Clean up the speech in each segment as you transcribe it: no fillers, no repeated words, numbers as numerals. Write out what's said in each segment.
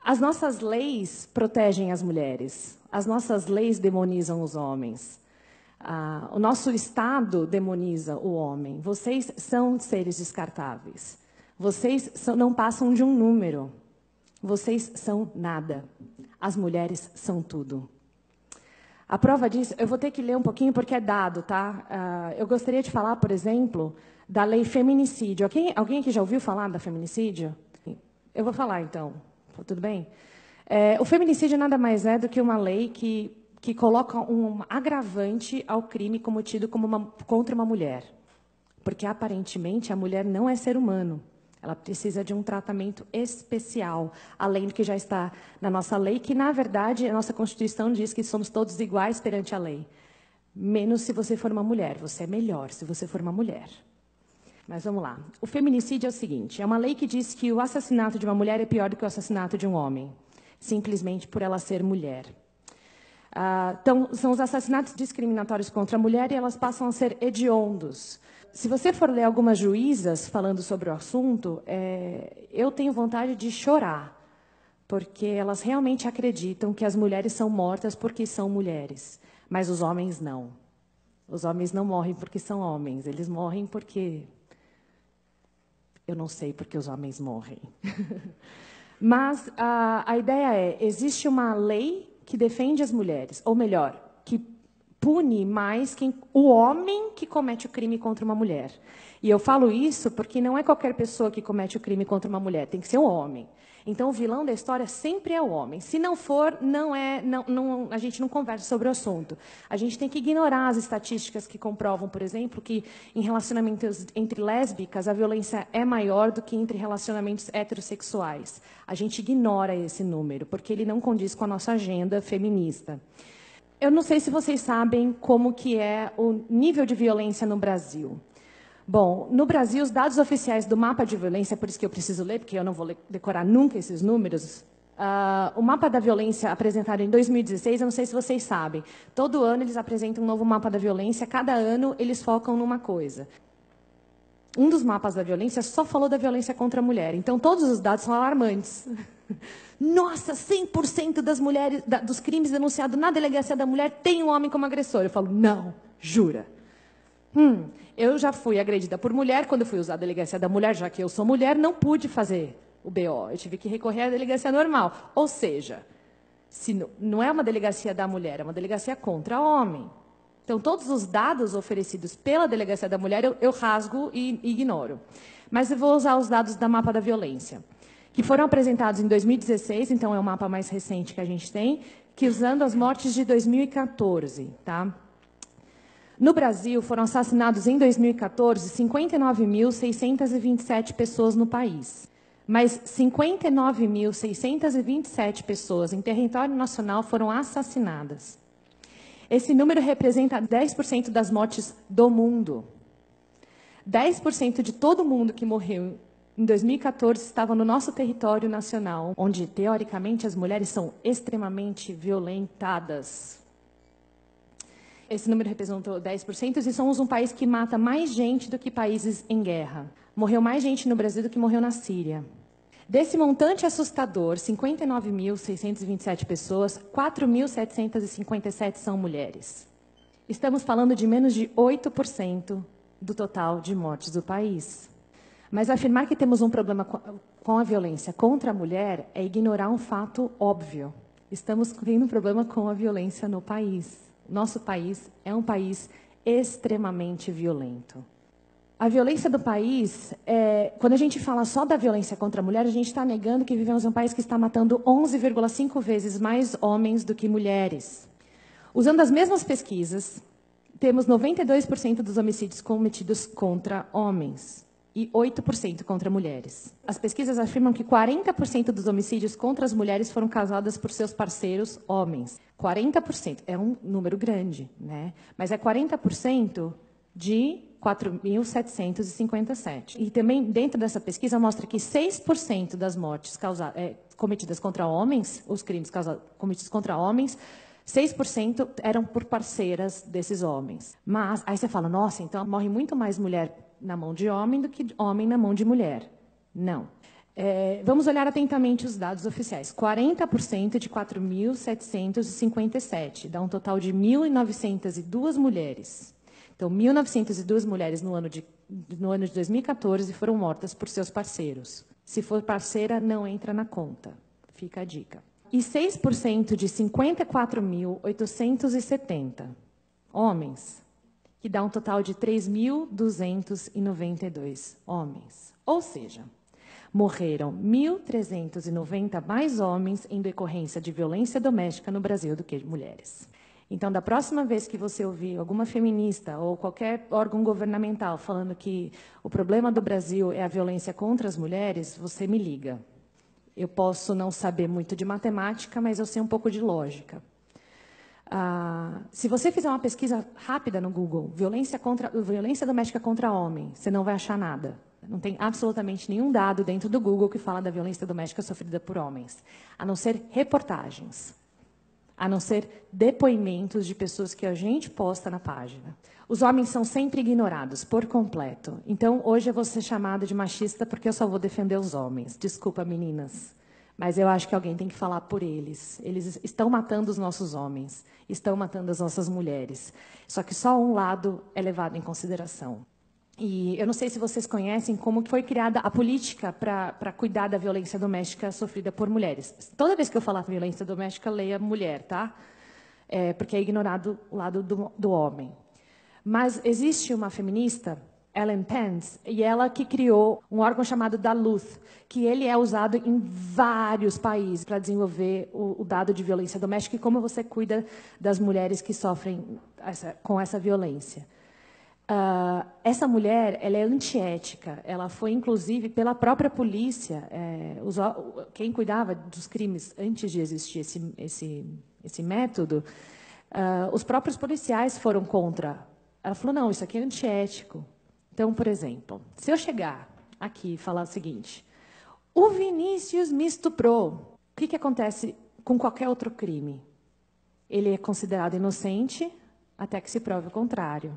As nossas leis protegem as mulheres, as nossas leis demonizam os homens. O nosso Estado demoniza o homem. Vocês são seres descartáveis. Vocês não passam de um número. Vocês são nada. As mulheres são tudo. A prova disso, eu vou ter que ler um pouquinho porque é dado, tá? Eu gostaria de falar, por exemplo, da lei feminicídio. Alguém aqui já ouviu falar da feminicídio? Eu vou falar, então. Tudo bem? O feminicídio nada mais é do que uma lei que coloca um agravante ao crime cometido contra uma mulher. Porque, aparentemente, a mulher não é ser humano. Ela precisa de um tratamento especial, além do que já está na nossa lei, que, na verdade, a nossa Constituição diz que somos todos iguais perante a lei. Menos se você for uma mulher. Você é melhor se você for uma mulher. Mas vamos lá. O feminicídio é o seguinte, é uma lei que diz que o assassinato de uma mulher é pior do que o assassinato de um homem, simplesmente por ela ser mulher. Então, são os assassinatos discriminatórios contra a mulher e elas passam a ser hediondos. Se você for ler algumas juízas falando sobre o assunto, eu tenho vontade de chorar, porque elas realmente acreditam que as mulheres são mortas porque são mulheres, mas os homens não. Os homens não morrem porque são homens, eles morrem porque... Eu não sei porque os homens morrem. Mas a ideia existe uma lei que defende as mulheres, ou melhor, que pune mais o homem que comete o crime contra uma mulher. E eu falo isso porque não é qualquer pessoa que comete o crime contra uma mulher, tem que ser um homem. Então, o vilão da história sempre é o homem. Se não for, a gente não conversa sobre o assunto. A gente tem que ignorar as estatísticas que comprovam, por exemplo, que em relacionamentos entre lésbicas a violência é maior do que entre relacionamentos heterossexuais. A gente ignora esse número, porque ele não condiz com a nossa agenda feminista. Eu não sei se vocês sabem como que é o nível de violência no Brasil. Bom, no Brasil, os dados oficiais do mapa de violência, por isso que eu preciso ler, porque eu não vou decorar nunca esses números, o mapa da violência apresentado em 2016, eu não sei se vocês sabem, todo ano eles apresentam um novo mapa da violência, cada ano eles focam numa coisa. Um dos mapas da violência só falou da violência contra a mulher, então todos os dados são alarmantes. Nossa, 100% das mulheres, dos crimes denunciados na delegacia da mulher tem um homem como agressor. Eu falo, não, jura? Eu já fui agredida por mulher, quando eu fui usar a delegacia da mulher, já que eu sou mulher, não pude fazer o BO. Eu tive que recorrer à delegacia normal. Ou seja, não é uma delegacia da mulher, é uma delegacia contra homem. Então, todos os dados oferecidos pela delegacia da mulher, eu rasgo e ignoro. Mas eu vou usar os dados da mapa da violência, que foram apresentados em 2016, então é o mapa mais recente que a gente tem, que usando as mortes de 2014, tá? No Brasil, foram assassinados em 2014 59.627 pessoas no país. Mas 59.627 pessoas em território nacional foram assassinadas. Esse número representa 10% das mortes do mundo. 10% de todo mundo que morreu em 2014 estava no nosso território nacional, onde, teoricamente, as mulheres são extremamente violentadas. Esse número representou 10% e somos um país que mata mais gente do que países em guerra. Morreu mais gente no Brasil do que morreu na Síria. Desse montante assustador, 59.627 pessoas, 4.757 são mulheres. Estamos falando de menos de 8% do total de mortes do país. Mas afirmar que temos um problema com a violência contra a mulher é ignorar um fato óbvio. Estamos tendo um problema com a violência no país. Nosso país é um país extremamente violento. A violência do país, quando a gente fala só da violência contra a mulher, a gente está negando que vivemos em um país que está matando 11,5 vezes mais homens do que mulheres. Usando as mesmas pesquisas, temos 92% dos homicídios cometidos contra homens e 8% contra mulheres. As pesquisas afirmam que 40% dos homicídios contra as mulheres foram causados por seus parceiros homens. 40%, é um número grande, né? Mas é 40% de 4.757. E também, dentro dessa pesquisa, mostra que 6% das mortes cometidas contra homens, os crimes cometidos contra homens, 6% eram por parceiras desses homens. Mas, aí você fala, nossa, então morre muito mais mulher na mão de homem do que homem na mão de mulher. Não. Vamos olhar atentamente os dados oficiais. 40% de 4.757, dá um total de 1.902 mulheres. Então, 1.902 mulheres no ano de 2014 foram mortas por seus parceiros. Se for parceira, não entra na conta. Fica a dica. E 6% de 54.870 homens, que dá um total de 3.292 homens. Ou seja, morreram 1.390 mais homens em decorrência de violência doméstica no Brasil do que mulheres. Então, da próxima vez que você ouvir alguma feminista ou qualquer órgão governamental falando que o problema do Brasil é a violência contra as mulheres, você me liga. Eu posso não saber muito de matemática, mas eu sei um pouco de lógica. Se você fizer uma pesquisa rápida no Google, violência doméstica contra homem, você não vai achar nada. Não tem absolutamente nenhum dado dentro do Google que fala da violência doméstica sofrida por homens, a não ser reportagens, a não ser depoimentos de pessoas que a gente posta na página. Os homens são sempre ignorados, por completo. Então, hoje eu vou ser chamada de machista porque eu só vou defender os homens. Desculpa, meninas, mas eu acho que alguém tem que falar por eles. Eles estão matando os nossos homens, estão matando as nossas mulheres. Só que só um lado é levado em consideração. E eu não sei se vocês conhecem como foi criada a política para cuidar da violência doméstica sofrida por mulheres. Toda vez que eu falar violência doméstica, leia mulher, tá? Porque é ignorado o lado do homem. Mas existe uma feminista, Ellen Pence, e ela que criou um órgão chamado Duluth, que ele é usado em vários países para desenvolver o dado de violência doméstica e como você cuida das mulheres que sofrem com essa violência. Essa mulher, ela é antiética. Ela foi, inclusive, pela própria polícia. Quem cuidava dos crimes antes de existir esse método, os próprios policiais foram contra. Ela falou, não, isso aqui é antiético. Então, por exemplo, se eu chegar aqui e falar o seguinte, o Vinícius me estuprou, o que acontece com qualquer outro crime? Ele é considerado inocente até que se prove o contrário.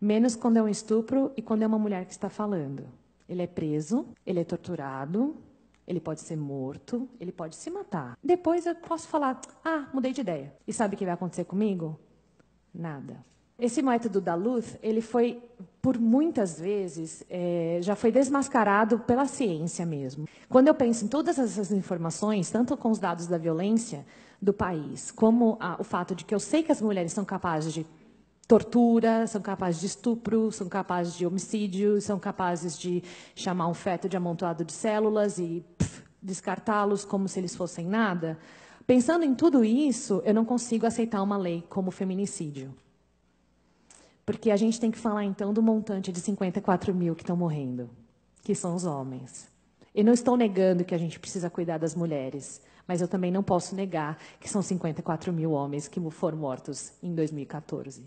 Menos quando é um estupro e quando é uma mulher que está falando. Ele é preso, ele é torturado, ele pode ser morto, ele pode se matar. Depois eu posso falar, mudei de ideia. E sabe o que vai acontecer comigo? Nada. Esse método Duluth, ele foi, por muitas vezes, já foi desmascarado pela ciência mesmo. Quando eu penso em todas essas informações, tanto com os dados da violência do país, como o fato de que eu sei que as mulheres são capazes de tortura, são capazes de estupro, são capazes de homicídio, são capazes de chamar um feto de amontoado de células e descartá-los como se eles fossem nada. Pensando em tudo isso, eu não consigo aceitar uma lei como feminicídio. Porque a gente tem que falar, então, do montante de 54 mil que estão morrendo, que são os homens. Eu não estou negando que a gente precisa cuidar das mulheres, mas eu também não posso negar que são 54 mil homens que foram mortos em 2014.